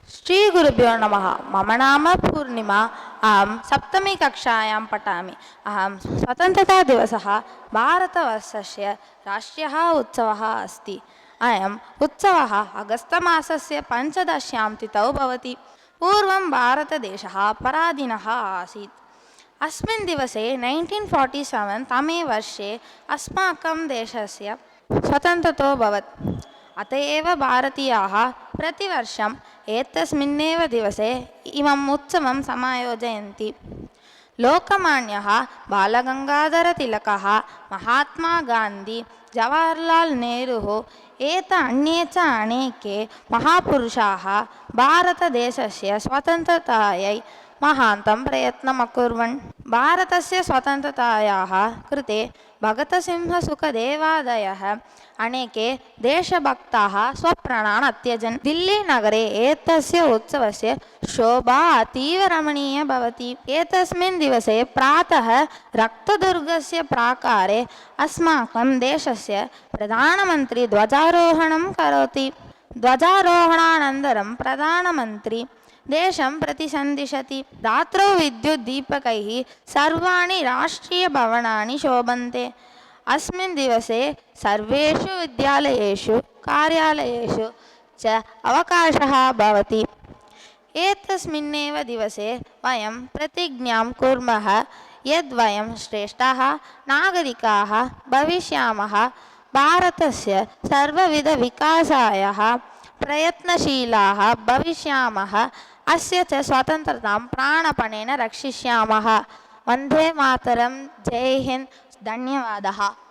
श्रीगुरुभ्यो नमः। मम नाम पूर्णिमा। अहं सप्तमी कक्षायां पठामि। अहं स्वतन्त्रतादिवसः भारतवर्षस्य राष्ट्रियः उत्सवः अस्ति। अयम् उत्सवः अगस्त मासस्य 15 तिथौ भवति। पूर्वं भारतदेशः पराधीनः आसीत्। अस्मिन् दिवसे 1947 तमे वर्षे अस्माकं देशस्य स्वतन्त्रता अभवत्। अत एव भारतीयाः प्रतिवर्षम् एतस्मिन्नेव दिवसे इमम् उत्सवं समायोजयन्ति। लोकमान्यः बालगङ्गाधरतिलकः, महात्मा गान्धी, जवाहरलाल् नेरुः अन्ये च अनेके महापुरुषाः भारतदेशस्य स्वतन्त्रतायै महान्तं प्रयत्नम् अकुर्वन्। भारतस्य स्वतन्त्रतायाः कृते भगतसिंहसुखदेवादयः अनेके देशभक्ताः स्वप्राणान् अत्यजन्। दिल्लीनगरे एतस्य उत्सवस्य शोभा अतीव रमणीया भवति। एतस्मिन् दिवसे प्रातः रक्तदुर्गस्य प्राकारे अस्माकं देशस्य प्रधानमन्त्री ध्वजारोहणं करोति। ध्वजारोहणानन्तरं प्रधानमन्त्री देशं प्रति सन्दिशति। रात्रौ विद्युद्दीपकैः सर्वाणि राष्ट्रीयभवनानि शोभन्ते। अस्मिन् दिवसे सर्वेषु विद्यालयेषु कार्यालयेषु च अवकाशः भवति। एतस्मिन्नेव दिवसे वयं प्रतिज्ञां कुर्मः यद् वयं श्रेष्ठाः नागरिकाः भविष्यामः, भारतस्य सर्वविधविकासाय प्रयत्नशीलाः भविष्यामः, अस्य च स्वतन्त्रतां प्राणपणेन रक्षिष्यामः। वन्दे मातरं। जय हिंद। धन्यवादः।